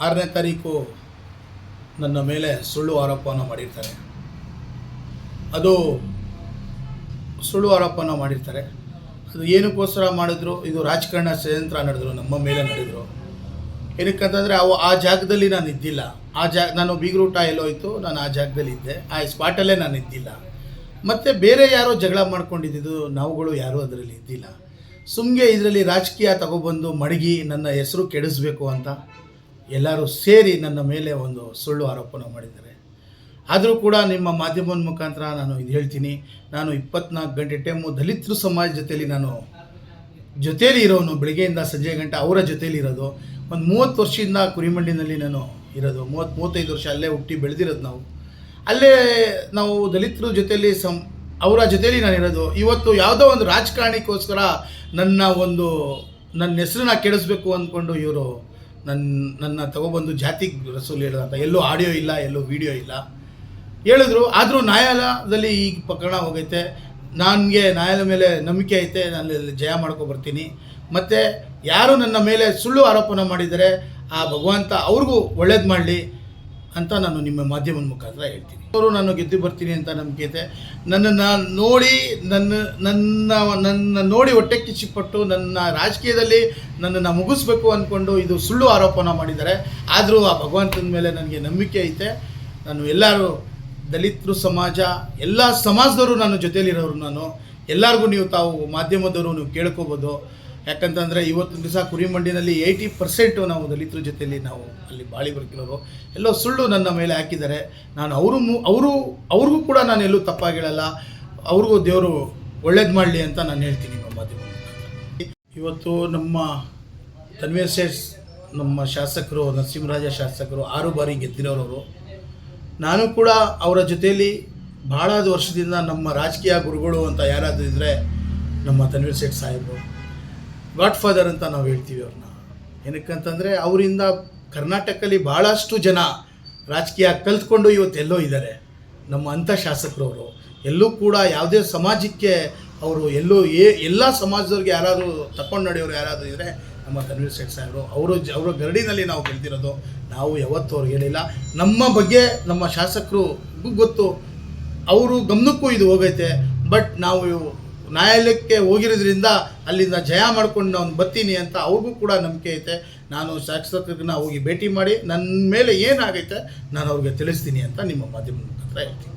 6ನೇ ತಾರೀಕು ನನ್ನ ಮೇಲೆ ಸುಳ್ಳು ಆರೋಪವನ್ನು ಮಾಡಿರ್ತಾರೆ. ಅದು ಸುಳ್ಳು ಆರೋಪವನ್ನು ಮಾಡಿರ್ತಾರೆ. ಅದು ಏನಕ್ಕೋಸ್ಕರ ಮಾಡಿದ್ರು? ಇದು ರಾಜಕಾರಣ ಷಡ್ಯಂತ್ರ ನಡೆದ್ರು, ನಮ್ಮ ಮೇಲೆ ನಡೆದರು. ಏನಕ್ಕಂತಂದರೆ ಆ ಜಾಗದಲ್ಲಿ ನಾನು ಇದ್ದಿಲ್ಲ. ನಾನು ಬೀಗ್ರೂಟ ಎಲ್ಲೋಯ್ತು, ನಾನು ಆ ಜಾಗದಲ್ಲಿ ಇದ್ದೆ. ಆ ಸ್ಪಾಟಲ್ಲೇ ನಾನು ಇದ್ದಿಲ್ಲ. ಮತ್ತು ಬೇರೆ ಯಾರೋ ಜಗಳ ಮಾಡ್ಕೊಂಡಿದ್ದು, ನಾವುಗಳು ಯಾರೂ ಅದರಲ್ಲಿ ಇದ್ದಿಲ್ಲ. ಸುಮ್ಮನೆ ಇದರಲ್ಲಿ ರಾಜಕೀಯ ತಗೊಬಂದು ಮಡಗಿ ನನ್ನ ಹೆಸರು ಕೆಡಿಸ್ಬೇಕು ಅಂತ ಎಲ್ಲರೂ ಸೇರಿ ನನ್ನ ಮೇಲೆ ಒಂದು ಸುಳ್ಳು ಆರೋಪನ ಮಾಡಿದ್ದಾರೆ. ಆದರೂ ಕೂಡ ನಿಮ್ಮ ಮಾಧ್ಯಮದ ಮುಖಾಂತರ ನಾನು ಇದು ಹೇಳ್ತೀನಿ, ನಾನು 24 ಗಂಟೆ ಟೈಮು ದಲಿತರು ಸಮಾಜ ಜೊತೆಯಲ್ಲಿ ನಾನು ಜೊತೇಲಿ ಇರೋನು, ಬೆಳಗ್ಗೆಯಿಂದ ಸಂಜೆ ಗಂಟೆ ಅವರ ಜೊತೇಲಿ ಇರೋದು. ಒಂದು 30 ವರ್ಷದಿಂದ ಕುರಿಮಂಡಿನಲ್ಲಿ ನಾನು ಇರೋದು, 30-35 ವರ್ಷ ಅಲ್ಲೇ ಹುಟ್ಟಿ ಬೆಳೆದಿರೋದು. ಅಲ್ಲೇ ನಾವು ದಲಿತರ ಜೊತೆಯಲ್ಲಿ ಅವರ ಜೊತೆಯಲ್ಲಿ ನಾನು ಇರೋದು. ಇವತ್ತು ಯಾವುದೋ ಒಂದು ರಾಜಕಾರಣಿಗೋಸ್ಕರ ನನ್ನ ಹೆಸರನ್ನ ಕೆಡಿಸ್ಬೇಕು ಅಂದ್ಕೊಂಡು ಇವರು ನನ್ನ ತಗೊಬಂದು ಜಾತಿ ರಸೂಲ್ ಹೇಳೋದಂತ. ಎಲ್ಲೂ ಆಡಿಯೋ ಇಲ್ಲ, ಎಲ್ಲೂ ವಿಡಿಯೋ ಇಲ್ಲ ಹೇಳಿದ್ರು. ಆದರೂ ನ್ಯಾಯಾಲಯದಲ್ಲಿ ಈಗ ಪ್ರಕರಣ ಹೋಗೈತೆ. ನನಗೆ ನ್ಯಾಯಾಲಯದ ಮೇಲೆ ನಂಬಿಕೆ ಐತೆ, ನಾನು ಜಯ ಮಾಡ್ಕೊಬರ್ತೀನಿ. ಮತ್ತು ಯಾರು ನನ್ನ ಮೇಲೆ ಸುಳ್ಳು ಆರೋಪನ ಮಾಡಿದರೆ ಆ ಭಗವಂತ ಅವ್ರಿಗೂ ಒಳ್ಳೇದು ಮಾಡಲಿ ಅಂತ ನಾನು ನಿಮ್ಮ ಮಾಧ್ಯಮದ ಮುಖಾಂತರ ಹೇಳ್ತೀನಿ. ಅವರು ನಾನು ಗೆದ್ದು ಬರ್ತೀನಿ ಅಂತ ನಂಬಿಕೆ ಐತೆ. ನನ್ನನ್ನು ನೋಡಿ ಹೊಟ್ಟೆ ಕಿಚ್ಚಿಪಟ್ಟು ನನ್ನ ರಾಜಕೀಯದಲ್ಲಿ ನನ್ನನ್ನು ಮುಗಿಸ್ಬೇಕು ಅಂದ್ಕೊಂಡು ಇದು ಸುಳ್ಳು ಆರೋಪನ ಮಾಡಿದ್ದಾರೆ. ಆದರೂ ಆ ಭಗವಂತನ ಮೇಲೆ ನನಗೆ ನಂಬಿಕೆ ಐತೆ. ನಾನು ಎಲ್ಲರೂ ದಲಿತರು ಸಮಾಜ, ಎಲ್ಲ ಸಮಾಜದವರು ನಾನು ಜೊತೆಯಲ್ಲಿರೋರು. ನಾನು ಎಲ್ಲರಿಗೂ ತಾವು ಮಾಧ್ಯಮದವರು ನೀವು ಕೇಳ್ಕೊಬೋದು. ಯಾಕಂತಂದರೆ ಇವತ್ತು ದಿವಸ ಕುರಿಮಂಡಿನಲ್ಲಿ 80% ನಾವು ದಲಿತರ ಜೊತೆಯಲ್ಲಿ ನಾವು ಅಲ್ಲಿ ಬಾಳಿ ಬದುಕಿರೋರು. ಎಲ್ಲೋ ಸುಳ್ಳು ನನ್ನ ಮೇಲೆ ಹಾಕಿದ್ದಾರೆ. ನಾನು ಅವ್ರಿಗೂ ಕೂಡ ನಾನು ಎಲ್ಲೂ ತಪ್ಪಾಗಿ ಹೇಳಲ್ಲ. ಅವ್ರಿಗೂ ದೇವರು ಒಳ್ಳೇದು ಮಾಡಲಿ ಅಂತ ನಾನು ಹೇಳ್ತೀನಿ ನಮ್ಮ ಮಾಧ್ಯಮ. ಇವತ್ತು ನಮ್ಮ ತನ್ವೀರ್ ಸೇಠ್ ನಮ್ಮ ಶಾಸಕರು, ನರಸಿಂಹರಾಜ ಶಾಸಕರು 6 ಬಾರಿ ಗೆದ್ದಿರೋರು. ನಾನು ಕೂಡ ಅವರ ಜೊತೆಯಲ್ಲಿ ಭಾಳ ವರ್ಷದಿಂದ ನಮ್ಮ ರಾಜಕೀಯ ಗುರುಗಳು ಅಂತ ಯಾರಾದರೂ ಇದ್ದರೆ ನಮ್ಮ ತನ್ವೀರ್ ಸೇಠ್ ಸಾಹೇಬರು ಗಾಡ್ ಫಾದರ್ ಅಂತ ನಾವು ಹೇಳ್ತೀವಿ ಅವ್ರನ್ನ. ಏನಕ್ಕಂತಂದರೆ ಅವರಿಂದ ಕರ್ನಾಟಕದಲ್ಲಿ ಭಾಳಷ್ಟು ಜನ ರಾಜಕೀಯ ಕಲ್ತ್ಕೊಂಡು ಇವತ್ತೆಲ್ಲೋ ಇದ್ದಾರೆ. ನಮ್ಮ ಅಂಥ ಶಾಸಕರು ಅವರು ಎಲ್ಲೂ ಕೂಡ ಯಾವುದೇ ಸಮಾಜಕ್ಕೆ ಅವರು ಎಲ್ಲ ಸಮಾಜದವ್ರಿಗೆ ಯಾರಾದರೂ ತಗೊಂಡು ನಡೆಯೋರು ಯಾರಾದರೂ ಇದ್ದರೆ ನಮ್ಮ ತನ್ವೀರ್ ಸೇಠ್ ಸಾಹೇಬರು. ಅವರ ಗರಡಿನಲ್ಲಿ ನಾವು ಗೆಲ್ತಿರೋದು. ನಾವು ಯಾವತ್ತೂ ಅವ್ರಿಗೆ ಹೇಳಿಲ್ಲ. ನಮ್ಮ ಬಗ್ಗೆ ನಮ್ಮ ಶಾಸಕರು ಗೊತ್ತು, ಅವರು ಗಮನಕ್ಕೂ ಇದು ಹೋಗೈತೆ. ಬಟ್ ನಾವು ನ್ಯಾಯಾಲಯಕ್ಕೆ ಹೋಗಿರೋದ್ರಿಂದ ಅಲ್ಲಿಂದ ಜಯ ಮಾಡ್ಕೊಂಡು ನಾನು ಬರ್ತೀನಿ ಅಂತ ಅವ್ರಿಗೂ ಕೂಡ ನಂಬಿಕೆ ಐತೆ. ನಾನು ಶಾಸಕರನ್ನ ಹೋಗಿ ಭೇಟಿ ಮಾಡಿ ನನ್ನ ಮೇಲೆ ಏನಾಗೈತೆ ನಾನು ಅವ್ರಿಗೆ ತಿಳಿಸ್ತೀನಿ ಅಂತ ನಿಮ್ಮ ಮಾಧ್ಯಮದ ಮುಖಾಂತರ ಹೇಳ್ತೀನಿ.